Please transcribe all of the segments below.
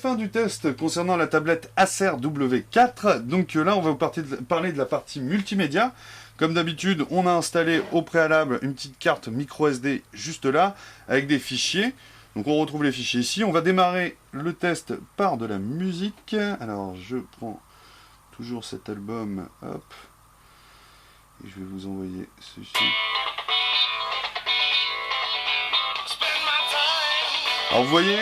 fin du test concernant la tablette Acer W4. Donc là, on va vous parler de la partie multimédia. Comme d'habitude, on a installé au préalable une petite carte micro SD juste là, avec des fichiers. Donc on retrouve les fichiers ici. On va démarrer le test par de la musique. Alors je prends toujours cet album, hop, et je vais vous envoyer ceci. Alors vous voyez,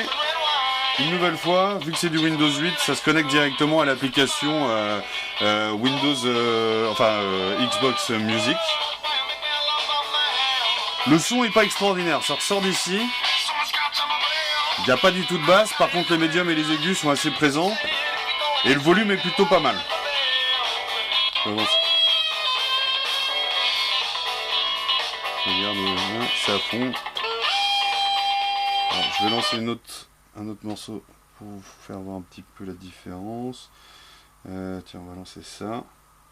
une nouvelle fois, vu que c'est du Windows 8, ça se connecte directement à l'application Windows, Xbox Music. Le son est pas extraordinaire, ça ressort d'ici. Il n'y a pas du tout de basse, par contre les médiums et les aigus sont assez présents. Et le volume est plutôt pas mal. Regarde, c'est à fond. Alors, je vais lancer un autre morceau pour vous faire voir un petit peu la différence. Tiens, on va lancer ça.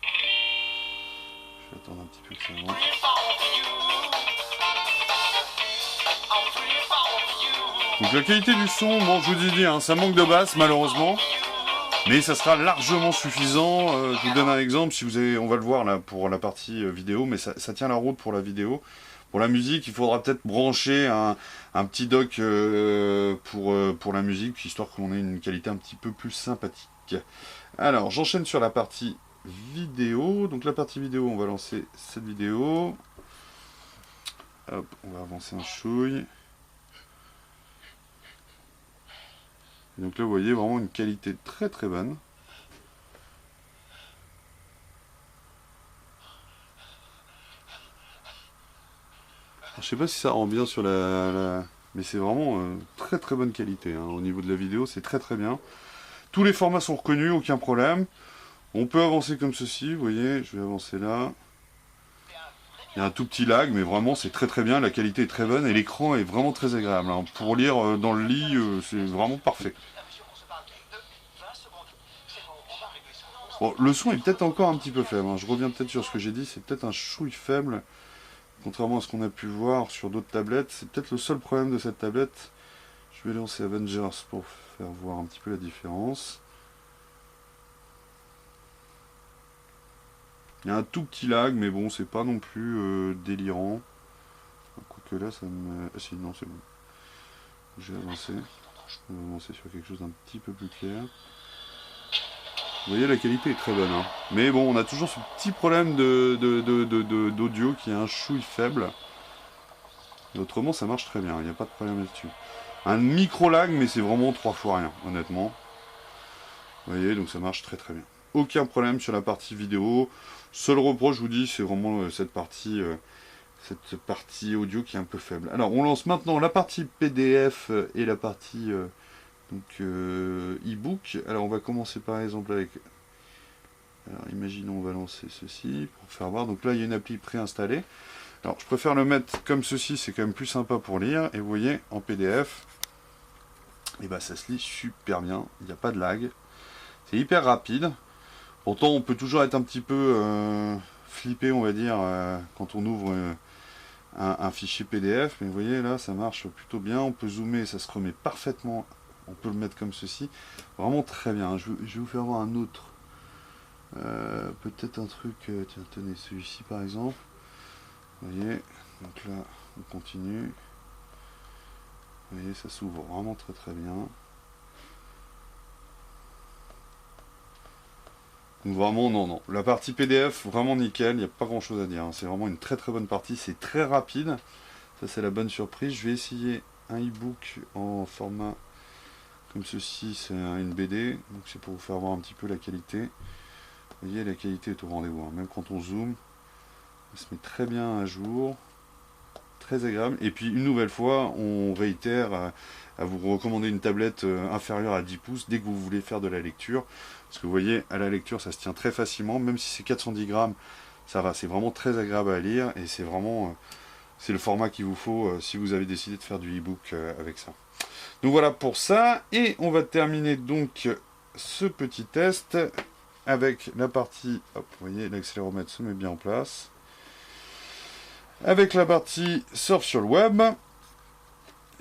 Je vais attendre un petit peu que ça rentre. Donc la qualité du son, bon je vous ai dit, hein, ça manque de basse malheureusement. Mais ça sera largement suffisant. Je vous donne un exemple, si vous avez, on va le voir là pour la partie vidéo, mais ça tient la route pour la vidéo. Pour la musique, il faudra peut-être brancher un petit dock pour la musique, histoire qu'on ait une qualité un petit peu plus sympathique. Alors, j'enchaîne sur la partie vidéo. Donc la partie vidéo, on va lancer cette vidéo. Hop, on va avancer un chouille. Donc là, vous voyez vraiment une qualité très très bonne. Je sais pas si ça rend bien sur mais c'est vraiment très très bonne qualité. Hein. Au niveau de la vidéo, c'est très très bien. Tous les formats sont reconnus, aucun problème. On peut avancer comme ceci, vous voyez, je vais avancer là. Il y a un tout petit lag, mais vraiment c'est très très bien, la qualité est très bonne et l'écran est vraiment très agréable. Hein. Pour lire dans le lit, c'est vraiment parfait. Bon, le son est peut-être encore un petit peu faible, hein. Je reviens peut-être sur ce que j'ai dit, c'est peut-être un chouille faible. Contrairement à ce qu'on a pu voir sur d'autres tablettes, c'est peut-être le seul problème de cette tablette. Je vais lancer Avengers pour faire voir un petit peu la différence. Il y a un tout petit lag, mais bon, c'est pas non plus délirant. Quoique là, ça me... Ah si, non, c'est bon. Je vais avancer. On va avancer sur quelque chose d'un petit peu plus clair. Vous voyez, la qualité est très bonne. Hein. Mais bon, on a toujours ce petit problème d'audio qui est un chouille faible. Et autrement, ça marche très bien. Il n'y a pas de problème là-dessus. Un micro-lag, mais c'est vraiment 3 fois rien, honnêtement. Vous voyez, donc ça marche très très bien. Aucun problème sur la partie vidéo. Seul reproche, je vous dis, c'est vraiment cette partie audio qui est un peu faible. Alors, on lance maintenant la partie PDF et la partie e-book. Alors, on va commencer par exemple avec... Alors, imaginons, on va lancer ceci pour faire voir. Donc là, il y a une appli préinstallée. Alors, je préfère le mettre comme ceci, c'est quand même plus sympa pour lire. Et vous voyez, en PDF, et ben, ça se lit super bien. Il n'y a pas de lag. C'est hyper rapide. Pourtant, on peut toujours être un petit peu flippé, on va dire, quand on ouvre un fichier PDF. Mais vous voyez, là, ça marche plutôt bien. On peut zoomer, ça se remet parfaitement. On peut le mettre comme ceci. Vraiment très bien. Je vais vous faire voir un autre. Peut-être un truc... tiens, tenez, celui-ci, par exemple. Vous voyez, donc là, on continue. Vous voyez, ça s'ouvre vraiment très très bien. Donc vraiment, non. La partie PDF, vraiment nickel, il n'y a pas grand chose à dire. Hein. C'est vraiment une très très bonne partie, c'est très rapide. Ça, c'est la bonne surprise. Je vais essayer un e-book en format comme ceci, c'est une BD. Donc c'est pour vous faire voir un petit peu la qualité. Vous voyez, la qualité est au rendez-vous. Hein. Même quand on zoome, ça se met très bien à jour. Très agréable. Et puis une nouvelle fois, on réitère à vous recommander une tablette inférieure à 10 pouces dès que vous voulez faire de la lecture. Parce que vous voyez, à la lecture, ça se tient très facilement. Même si c'est 410 grammes, ça va. C'est vraiment très agréable à lire. Et c'est vraiment... c'est le format qu'il vous faut si vous avez décidé de faire du e-book avec ça. Donc voilà pour ça. Et on va terminer donc ce petit test avec la partie... Hop, vous voyez, l'accéléromètre se met bien en place. Avec la partie surf sur le web.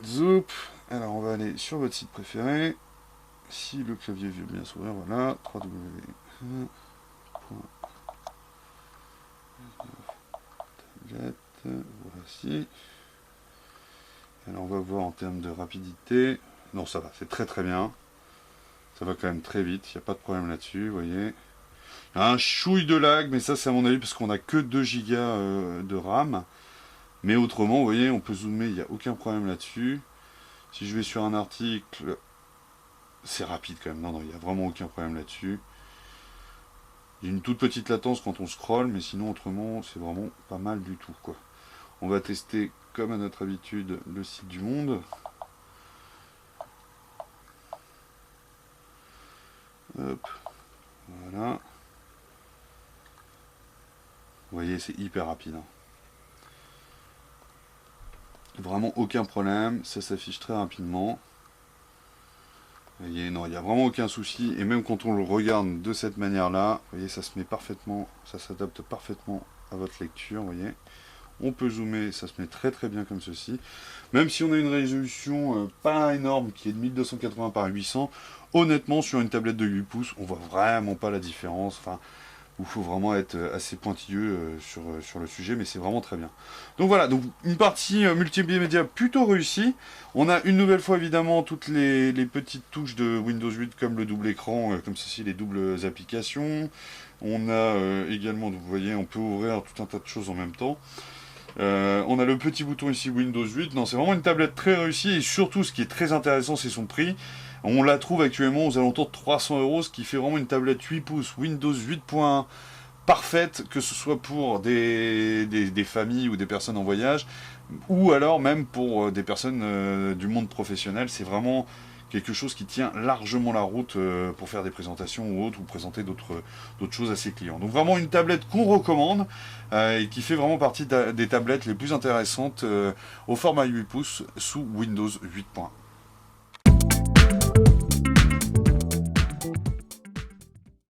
Zoop. Alors on va aller sur votre site préféré. Si le clavier veut bien s'ouvrir, voilà, 3W. Voici. Alors on va voir en termes de rapidité. Non, ça va, c'est très très bien. Ça va quand même très vite, il n'y a pas de problème là-dessus, vous voyez. Il y a un chouille de lag, mais ça c'est à mon avis parce qu'on n'a que 2 Go de RAM. Mais autrement, vous voyez, on peut zoomer, il n'y a aucun problème là-dessus. Si je vais sur un article, c'est rapide quand même. Non, non, il n'y a vraiment aucun problème là-dessus. Il y a une toute petite latence quand on scrolle, mais sinon autrement, c'est vraiment pas mal du tout, quoi. On va tester, comme à notre habitude, le site du Monde. Hop, voilà. Vous voyez, c'est hyper rapide. Hein. Vraiment aucun problème, ça s'affiche très rapidement. Vous voyez, non, il n'y a vraiment aucun souci. Et même quand on le regarde de cette manière-là, vous voyez, ça se met parfaitement, ça s'adapte parfaitement à votre lecture, vous voyez. On peut zoomer, ça se met très très bien comme ceci. Même si on a une résolution pas énorme, qui est de 1280 par 800, honnêtement, sur une tablette de 8 pouces, on voit vraiment pas la différence. Enfin, il faut vraiment être assez pointilleux sur le sujet, mais c'est vraiment très bien. Donc voilà, donc une partie multimédia plutôt réussie. On a une nouvelle fois évidemment toutes les petites touches de Windows 8 comme le double écran, comme ceci, les doubles applications. On a également, vous voyez, on peut ouvrir tout un tas de choses en même temps. On a le petit bouton ici Windows 8. Non, c'est vraiment une tablette très réussie et surtout ce qui est très intéressant, c'est son prix. On la trouve actuellement aux alentours de 300 €, ce qui fait vraiment une tablette 8 pouces Windows 8.1 parfaite, que ce soit pour des familles ou des personnes en voyage, ou alors même pour des personnes du monde professionnel. C'est vraiment quelque chose qui tient largement la route pour faire des présentations ou autres, ou présenter d'autres choses à ses clients. Donc vraiment une tablette qu'on recommande et qui fait vraiment partie des tablettes les plus intéressantes au format 8 pouces sous Windows 8.1.